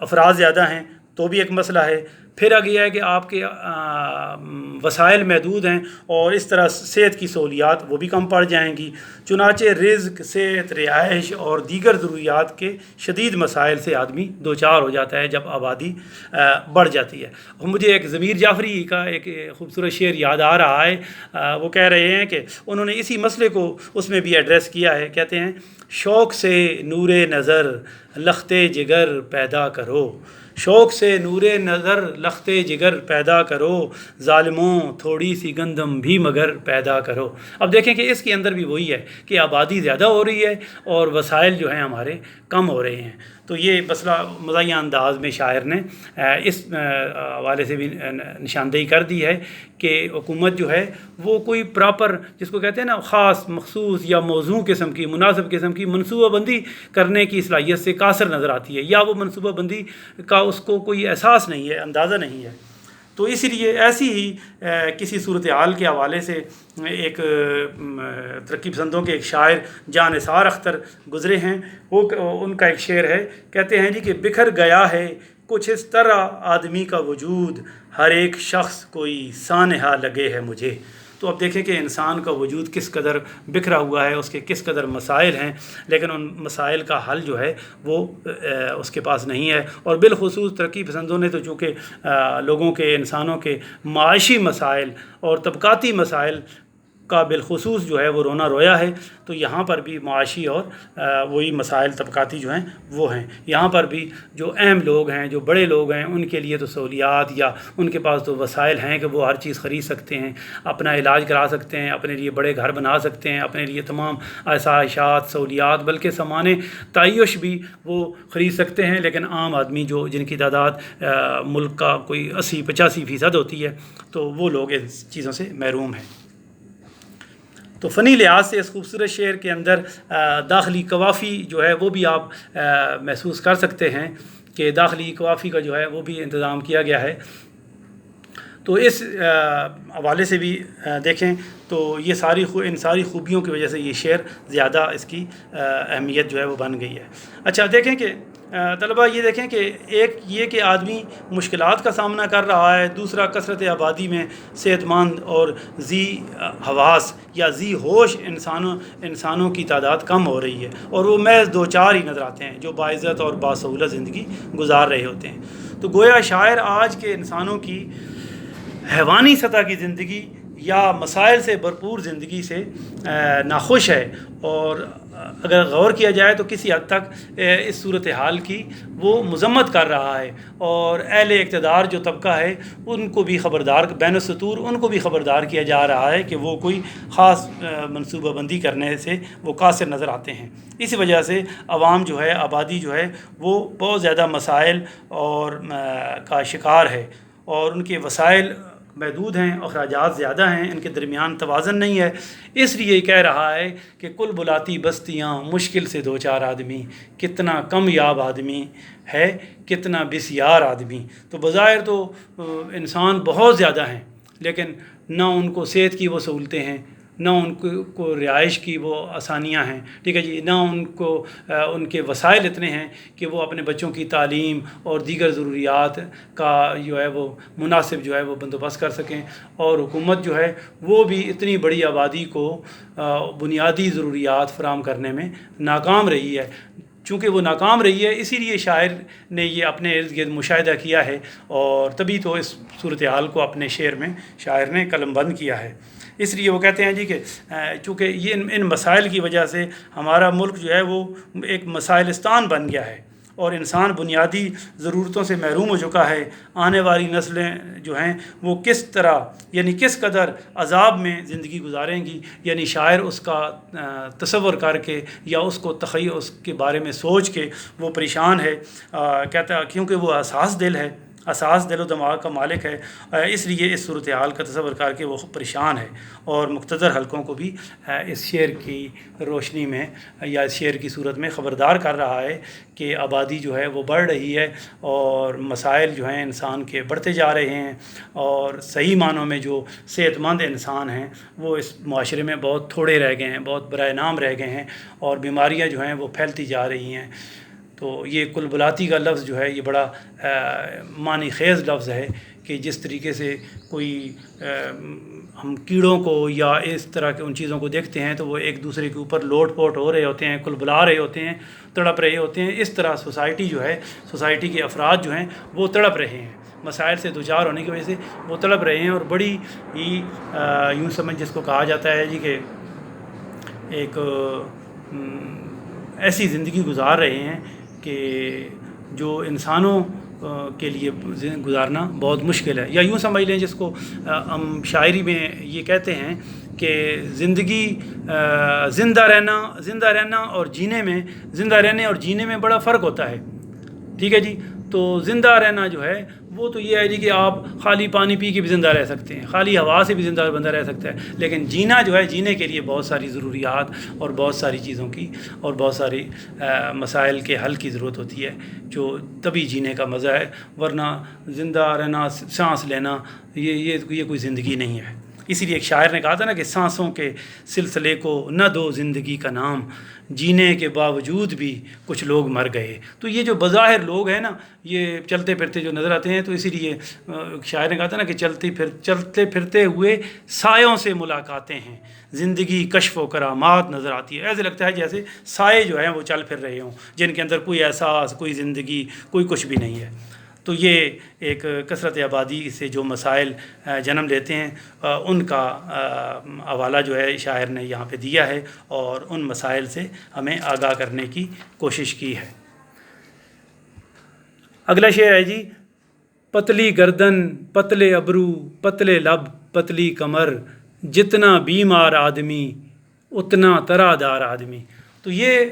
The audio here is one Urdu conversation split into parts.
افراد زیادہ ہیں تو بھی ایک مسئلہ ہے، پھر آگے یہ ہے کہ آپ کے وسائل محدود ہیں اور اس طرح صحت کی سہولیات وہ بھی کم پڑ جائیں گی، چنانچہ رزق، صحت، رہائش اور دیگر ضروریات کے شدید مسائل سے آدمی دوچار ہو جاتا ہے جب آبادی بڑھ جاتی ہے۔ اور مجھے ایک ضمیر جعفری کا ایک خوبصورت شعر یاد آ رہا ہے، وہ کہہ رہے ہیں کہ انہوں نے اسی مسئلے کو اس میں بھی ایڈریس کیا ہے، کہتے ہیں شوق سے نور نظر لخت جگر پیدا کرو، شوق سے نور نظر لخت جگر پیدا کرو، ظالموں تھوڑی سی گندم بھی مگر پیدا کرو۔ اب دیکھیں کہ اس کے اندر بھی وہی ہے کہ آبادی زیادہ ہو رہی ہے اور وسائل جو ہیں ہمارے کم ہو رہے ہیں۔ تو یہ مسئلہ مزاحیہ انداز میں شاعر نے اس حوالے سے بھی نشاندہی کر دی ہے کہ حکومت جو ہے وہ کوئی پراپر، جس کو کہتے ہیں نا، خاص مخصوص یا موزوں قسم کی، مناسب قسم کی منصوبہ بندی کرنے کی صلاحیت سے قاصر نظر آتی ہے، یا وہ منصوبہ بندی کا اس کو کوئی احساس نہیں ہے، اندازہ نہیں ہے۔ تو اسی لیے ایسی ہی کسی صورتحال کے حوالے سے ایک ترقی پسندوں کے ایک شاعر جاں نثار اختر گزرے ہیں، وہ ان کا ایک شعر ہے، کہتے ہیں جی کہ بکھر گیا ہے کچھ اس طرح آدمی کا وجود، ہر ایک شخص کوئی سانحہ لگے ہے مجھے۔ تو اب دیکھیں کہ انسان کا وجود کس قدر بکھرا ہوا ہے، اس کے کس قدر مسائل ہیں، لیکن ان مسائل کا حل جو ہے وہ اس کے پاس نہیں ہے۔ اور بالخصوص ترقی پسندوں نے تو چونکہ لوگوں کے، انسانوں کے معاشی مسائل اور طبقاتی مسائل کا بالخصوص جو ہے وہ رونا رویا ہے، تو یہاں پر بھی معاشی اور وہی مسائل طبقاتی جو ہیں وہ ہیں۔ یہاں پر بھی جو اہم لوگ ہیں، جو بڑے لوگ ہیں، ان کے لیے تو سہولیات یا ان کے پاس تو وسائل ہیں کہ وہ ہر چیز خرید سکتے ہیں، اپنا علاج کرا سکتے ہیں، اپنے لیے بڑے گھر بنا سکتے ہیں، اپنے لیے تمام آسائشات، سہولیات، بلکہ سامان تعیش بھی وہ خرید سکتے ہیں۔ لیکن عام آدمی جو جن کی تعداد ملک کا کوئی 80-85% ہوتی ہے، تو وہ لوگ ان چیزوں سے محروم ہیں۔ تو فنی لحاظ سے اس خوبصورت شعر کے اندر داخلی قوافی جو ہے وہ بھی آپ محسوس کر سکتے ہیں کہ داخلی قوافی کا جو ہے وہ بھی انتظام کیا گیا ہے۔ تو اس حوالے سے بھی دیکھیں تو یہ ان ساری خوبیوں کی وجہ سے یہ شعر زیادہ اس کی اہمیت جو ہے وہ بن گئی ہے۔ اچھا دیکھیں کہ طلبہ یہ دیکھیں کہ ایک یہ کہ آدمی مشکلات کا سامنا کر رہا ہے، دوسرا کثرت آبادی میں صحت مند اور ذی حواس یا ذی ہوش انسانوں کی تعداد کم ہو رہی ہے، اور وہ محض 2-4 ہی نظر آتے ہیں جو باعزت اور باسہولت زندگی گزار رہے ہوتے ہیں۔ تو گویا شاعر آج کے انسانوں کی حیوانی سطح کی زندگی یا مسائل سے بھرپور زندگی سے ناخوش ہے، اور اگر غور کیا جائے تو کسی حد تک اس صورتحال کی وہ مذمت کر رہا ہے، اور اہل اقتدار جو طبقہ ہے ان کو بھی خبردار، بین السطور ان کو بھی خبردار کیا جا رہا ہے کہ وہ کوئی خاص منصوبہ بندی کرنے سے وہ قاصر نظر آتے ہیں۔ اسی وجہ سے عوام جو ہے، آبادی جو ہے، وہ بہت زیادہ مسائل اور کا شکار ہے، اور ان کے وسائل محدود ہیں، اخراجات زیادہ ہیں، ان کے درمیان توازن نہیں ہے۔ اس لیے کہہ رہا ہے کہ کل بلاتی بستیاں مشکل سے 2-4 آدمی، کتنا کم یاب آدمی ہے، کتنا بسیار آدمی۔ تو بظاہر تو انسان بہت زیادہ ہیں، لیکن نہ ان کو صحت کی وہ سہولتیں ہیں، نہ ان کو رہائش کی وہ آسانیاں ہیں، ٹھیک ہے جی، نہ ان کو ان کے وسائل اتنے ہیں کہ وہ اپنے بچوں کی تعلیم اور دیگر ضروریات کا جو ہے وہ مناسب جو ہے وہ بندوبست کر سکیں، اور حکومت جو ہے وہ بھی اتنی بڑی آبادی کو بنیادی ضروریات فراہم کرنے میں ناکام رہی ہے۔ چونکہ وہ ناکام رہی ہے، اسی لیے شاعر نے یہ اپنے ارد گرد مشاہدہ کیا ہے، اور تبھی تو اس صورتحال کو اپنے شعر میں شاعر نے قلم بند کیا ہے۔ اس لیے وہ کہتے ہیں جی کہ چونکہ یہ ان مسائل کی وجہ سے ہمارا ملک جو ہے وہ ایک مسائلستان بن گیا ہے، اور انسان بنیادی ضرورتوں سے محروم ہو چکا ہے۔ آنے والی نسلیں جو ہیں وہ کس طرح، یعنی کس قدر عذاب میں زندگی گزاریں گی، یعنی شاعر اس کا تصور کر کے یا اس کو تخیل، اس کے بارے میں سوچ کے وہ پریشان ہے، کہتا کیونکہ وہ حساس دل و دماغ کا مالک ہے، اس لیے اس صورتحال کا تصور کر کے وہ پریشان ہے، اور مقتدر حلقوں کو بھی اس شعر کی روشنی میں یا اس شعر کی صورت میں خبردار کر رہا ہے کہ آبادی جو ہے وہ بڑھ رہی ہے، اور مسائل جو ہیں انسان کے بڑھتے جا رہے ہیں، اور صحیح معنوں میں جو صحت مند انسان ہیں وہ اس معاشرے میں بہت تھوڑے رہ گئے ہیں، بہت برائے نام رہ گئے ہیں، اور بیماریاں جو ہیں وہ پھیلتی جا رہی ہیں۔ تو یہ کلبلاتی کا لفظ جو ہے یہ بڑا معنی خیز لفظ ہے کہ جس طریقے سے کوئی ہم کیڑوں کو یا اس طرح کے ان چیزوں کو دیکھتے ہیں تو وہ ایک دوسرے کے اوپر لوٹ پوٹ ہو رہے ہوتے ہیں، کلبلا رہے ہوتے ہیں، تڑپ رہے ہوتے ہیں، اس طرح سوسائٹی جو ہے، سوسائٹی کے افراد جو ہیں وہ تڑپ رہے ہیں، مسائل سے دوچار ہونے کی وجہ سے وہ تڑپ رہے ہیں، اور بڑی ہی یوں سمجھ جس کو کہا جاتا ہے جی کہ ایک ایسی زندگی گزار رہے ہیں کہ جو انسانوں کے لیے گزارنا بہت مشکل ہے، یا یوں سمجھ لیں جس کو ہم شاعری میں یہ کہتے ہیں کہ زندگی زندہ رہنا اور جینے میں بڑا فرق ہوتا ہے، ٹھیک ہے جی۔ تو زندہ رہنا جو ہے وہ تو یہ ہے جی کہ آپ خالی پانی پی کے بھی زندہ رہ سکتے ہیں، خالی ہوا سے بھی زندہ بندہ رہ سکتا ہے، لیکن جینا جو ہے، جینے کے لیے بہت ساری ضروریات اور بہت ساری چیزوں کی اور بہت ساری مسائل کے حل کی ضرورت ہوتی ہے، جو تبھی جینے کا مزہ ہے، ورنہ زندہ رہنا، سانس لینا یہ کوئی زندگی نہیں ہے۔ اسی لیے ایک شاعر نے کہا تھا نا کہ سانسوں کے سلسلے کو نہ دو زندگی کا نام، جینے کے باوجود بھی کچھ لوگ مر گئے۔ تو یہ جو بظاہر لوگ ہیں نا، یہ چلتے پھرتے جو نظر آتے ہیں، تو اسی لیے شاعر نے کہا تھا نا کہ چلتے پھرتے ہوئے سایوں سے ملاقاتیں ہیں، زندگی کشف و کرامات نظر آتی ہے۔ ایسے لگتا ہے جیسے سائے جو ہیں وہ چل پھر رہے ہوں، جن کے اندر کوئی احساس، کوئی زندگی، کوئی کچھ بھی نہیں ہے۔ تو یہ ایک کثرت آبادی سے جو مسائل جنم لیتے ہیں ان کا حوالہ جو ہے شاعر نے یہاں پہ دیا ہے، اور ان مسائل سے ہمیں آگاہ کرنے کی کوشش کی ہے۔ اگلا شعر ہے جی: پتلی گردن، پتلے ابرو، پتلے لب، پتلی کمر، جتنا بیمار آدمی اتنا ترا دار آدمی۔ تو یہ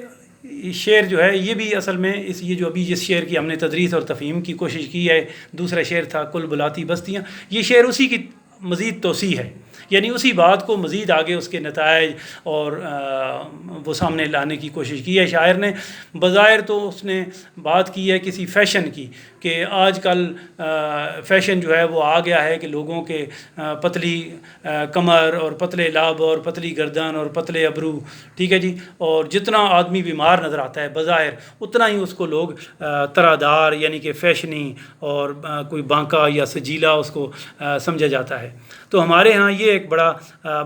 شعر جو ہے یہ بھی اصل میں یہ جو ابھی جس شعر کی ہم نے تدریس اور تفہیم کی کوشش کی ہے، دوسرا شعر تھا کلبلاتی بستیاں، یہ شعر اسی کی مزید توسیع ہے، یعنی اسی بات کو مزید آگے اس کے نتائج اور وہ سامنے لانے کی کوشش کی ہے شاعر نے۔ بظاہر تو اس نے بات کی ہے کسی فیشن کی، کہ آج کل فیشن جو ہے وہ آ گیا ہے کہ لوگوں کے پتلی کمر اور پتلے لب اور پتلی گردن اور پتلے ابرو، ٹھیک ہے جی، اور جتنا آدمی بیمار نظر آتا ہے بظاہر اتنا ہی اس کو لوگ ترادار یعنی کہ فیشنی اور کوئی بانکا یا سجیلا اس کو سمجھا جاتا ہے۔ تو ہمارے ہاں یہ ایک بڑا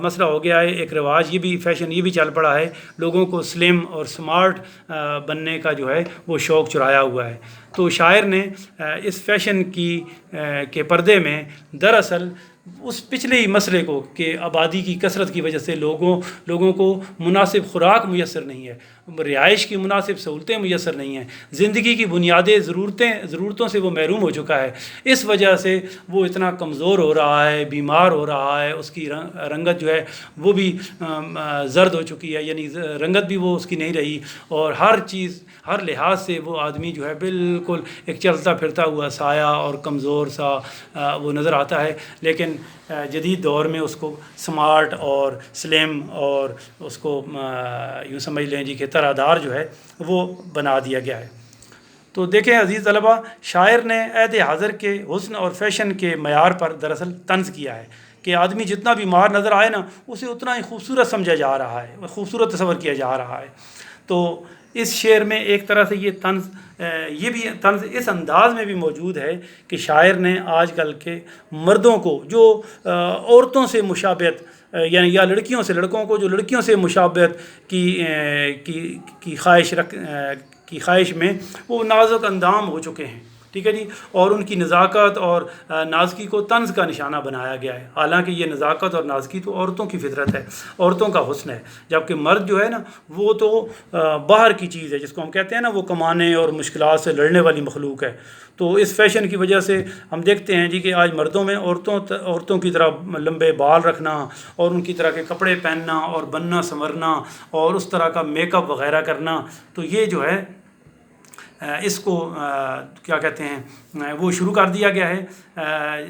مسئلہ ہو گیا ہے، ایک رواج یہ بھی فیشن یہ بھی چل پڑا ہے، لوگوں کو سلم اور سمارٹ بننے کا جو ہے وہ شوق چرایا ہوا ہے۔ تو شاعر نے اس فیشن کے پردے میں دراصل اس پچھلے ہی مسئلے کو کہ آبادی کی کثرت کی وجہ سے لوگوں کو مناسب خوراک میسر نہیں ہے، رہائش کی مناسب سہولتیں میسر نہیں ہیں، زندگی کی بنیادی ضرورتوں سے وہ محروم ہو چکا ہے، اس وجہ سے وہ اتنا کمزور ہو رہا ہے، بیمار ہو رہا ہے، اس کی رنگت جو ہے وہ بھی زرد ہو چکی ہے، یعنی رنگت بھی وہ اس کی نہیں رہی، اور ہر لحاظ سے وہ آدمی جو ہے بالکل ایک چلتا پھرتا ہوا سایہ اور کمزور سا وہ نظر آتا ہے۔ لیکن جدید دور میں اس کو سمارٹ اور سلیم اور اس کو یوں سمجھ لیں جی کہ ترادار جو ہے وہ بنا دیا گیا ہے۔ تو دیکھیں عزیز طلبہ، شاعر نے عہد حاضر کے حسن اور فیشن کے معیار پر دراصل طنز کیا ہے کہ آدمی جتنا بیمار نظر آئے نا اسے اتنا ہی خوبصورت سمجھا جا رہا ہے، خوبصورت تصور کیا جا رہا ہے۔ تو اس شعر میں ایک طرح سے یہ طنز اس انداز میں بھی موجود ہے کہ شاعر نے آج کل کے مردوں کو جو عورتوں سے مشابہت یعنی یا لڑکیوں سے لڑکوں کو جو لڑکیوں سے مشابہت کی خواہش میں وہ نازک اندام ہو چکے ہیں، ٹھیک ہے جی، اور ان کی نزاکت اور نازکی کو طنز کا نشانہ بنایا گیا ہے، حالانکہ یہ نزاکت اور نازکی تو عورتوں کی فطرت ہے، عورتوں کا حسن ہے، جبکہ مرد جو ہے نا وہ تو باہر کی چیز ہے، جس کو ہم کہتے ہیں نا وہ کمانے اور مشکلات سے لڑنے والی مخلوق ہے۔ تو اس فیشن کی وجہ سے ہم دیکھتے ہیں جی کہ آج مردوں میں عورتوں کی طرح لمبے بال رکھنا اور ان کی طرح کے کپڑے پہننا اور بننا سنورنا اور اس طرح کا میک اپ وغیرہ کرنا، تو یہ جو ہے اس کو کیا کہتے ہیں وہ شروع کر دیا گیا ہے،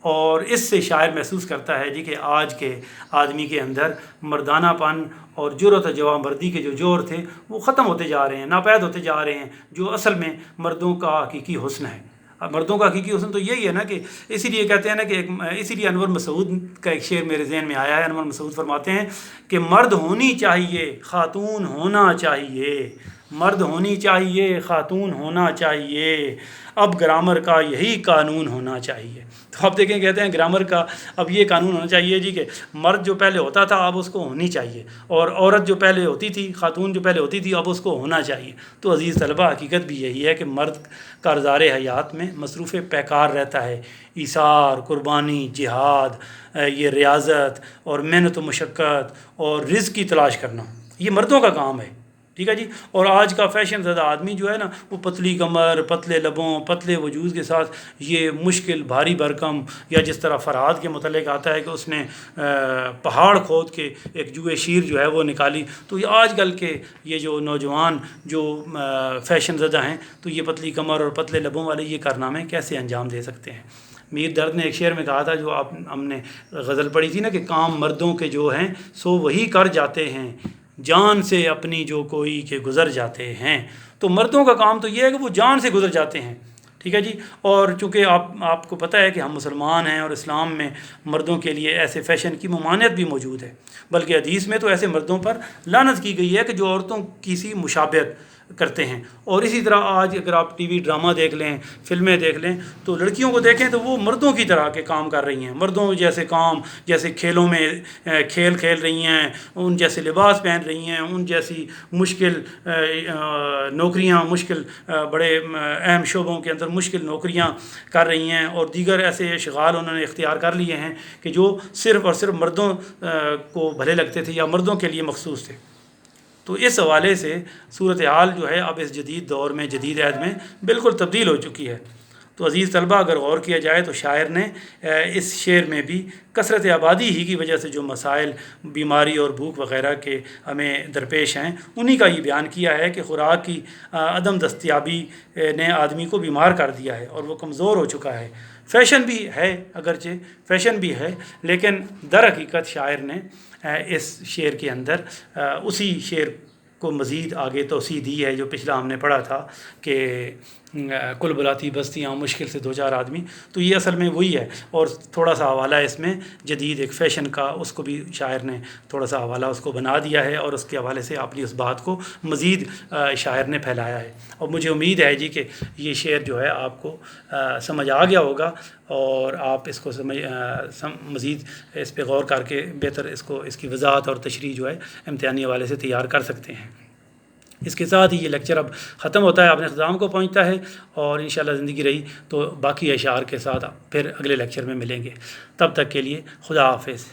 اور اس سے شاعر محسوس کرتا ہے جی کہ آج کے آدمی کے اندر مردانہ پن اور جرأت و جوانمردی کے جو جوہر تھے وہ ختم ہوتے جا رہے ہیں، ناپید ہوتے جا رہے ہیں، جو اصل میں مردوں کا حقیقی حسن ہے۔ مردوں کا حقیقی حسن تو یہی ہے نا کہ اسی لیے کہتے ہیں نا کہ اسی لیے انور مسعود کا ایک شعر میرے ذہن میں آیا ہے۔ انور مسعود فرماتے ہیں کہ مرد ہونی چاہیے، خاتون ہونا چاہیے، مرد ہونی چاہیے خاتون ہونا چاہیے، اب گرامر کا یہی قانون ہونا چاہیے۔ تو آپ دیکھیں کہتے ہیں گرامر کا اب یہ قانون ہونا چاہیے جی کہ مرد جو پہلے ہوتا تھا اب اس کو ہونی چاہیے، اور عورت جو پہلے ہوتی تھی، خاتون جو پہلے ہوتی تھی، اب اس کو ہونا چاہیے۔ تو عزیز طلبہ، حقیقت بھی یہی ہے کہ مرد کارزار حیات میں مصروف پیکار رہتا ہے، ایثار، قربانی، جہاد، یہ ریاضت اور محنت و مشقت اور رزق کی تلاش کرنا، یہ مردوں کا کام ہے، ٹھیک ہے جی۔ اور آج کا فیشن زدہ آدمی جو ہے نا، وہ پتلی کمر، پتلے لبوں، پتلے وجود کے ساتھ یہ مشکل بھاری بھرکم، یا جس طرح فرہاد کے متعلق آتا ہے کہ اس نے پہاڑ کھود کے ایک جوئے شیر جو ہے وہ نکالی، تو یہ آج کل کے یہ جو نوجوان جو فیشن زدہ ہیں، تو یہ پتلی کمر اور پتلے لبوں والے یہ کارنامے کیسے انجام دے سکتے ہیں؟ میر درد نے ایک شعر میں کہا تھا، جو ہم نے غزل پڑھی تھی نا، کہ کام مردوں کے جو ہیں سو وہی کر جاتے ہیں، جان سے اپنی جو کوئی کے گزر جاتے ہیں۔ تو مردوں کا کام تو یہ ہے کہ وہ جان سے گزر جاتے ہیں، ٹھیک ہے جی۔ اور چونکہ آپ کو پتہ ہے کہ ہم مسلمان ہیں، اور اسلام میں مردوں کے لیے ایسے فیشن کی ممانعت بھی موجود ہے، بلکہ حدیث میں تو ایسے مردوں پر لعنت کی گئی ہے کہ جو عورتوں کی سی مشابہت کرتے ہیں۔ اور اسی طرح آج اگر آپ ٹی وی ڈرامہ دیکھ لیں، فلمیں دیکھ لیں، تو لڑکیوں کو دیکھیں تو وہ مردوں کی طرح کے کام کر رہی ہیں، مردوں جیسے کام، جیسے کھیلوں میں کھیل کھیل رہی ہیں، ان جیسے لباس پہن رہی ہیں، ان جیسی مشکل نوکریاں، مشکل بڑے اہم شعبوں کے اندر مشکل نوکریاں کر رہی ہیں، اور دیگر ایسے اشغال انہوں نے اختیار کر لیے ہیں کہ جو صرف اور صرف مردوں کو بھلے لگتے تھے یا مردوں کے لیے مخصوص تھے۔ تو اس حوالے سے صورتحال جو ہے اب اس جدید دور میں، جدید عہد میں بالکل تبدیل ہو چکی ہے۔ تو عزیز طلبہ، اگر غور کیا جائے تو شاعر نے اس شعر میں بھی کثرت آبادی ہی کی وجہ سے جو مسائل بیماری اور بھوک وغیرہ کے ہمیں درپیش ہیں، انہی کا یہ بیان کیا ہے کہ خوراک کی عدم دستیابی نے آدمی کو بیمار کر دیا ہے اور وہ کمزور ہو چکا ہے۔ فیشن بھی ہے، اگرچہ فیشن بھی ہے، لیکن در حقیقت شاعر نے اس شعر کے اندر اسی شعر کو مزید آگے توسیع دی ہے جو پچھلا ہم نے پڑھا تھا کہ کل بلاتی بستیاں مشکل سے دو چار آدمی، تو یہ اصل میں وہی ہے۔ اور تھوڑا سا حوالہ اس میں جدید ایک فیشن کا، اس کو بھی شاعر نے تھوڑا سا حوالہ اس کو بنا دیا ہے، اور اس کے حوالے سے اپنی اس بات کو مزید شاعر نے پھیلایا ہے۔ اور مجھے امید ہے جی کہ یہ شعر جو ہے آپ کو سمجھ آ گیا ہوگا، اور آپ اس کو مزید اس پہ غور کر کے بہتر اس کی وضاحت اور تشریح جو ہے امتحانی حوالے سے تیار کر سکتے ہیں۔ اس کے ساتھ ہی یہ لیکچر اب ختم ہوتا ہے، اپنے اختتام کو پہنچتا ہے، اور انشاءاللہ زندگی رہی تو باقی اشعار کے ساتھ پھر اگلے لیکچر میں ملیں گے۔ تب تک کے لیے خدا حافظ۔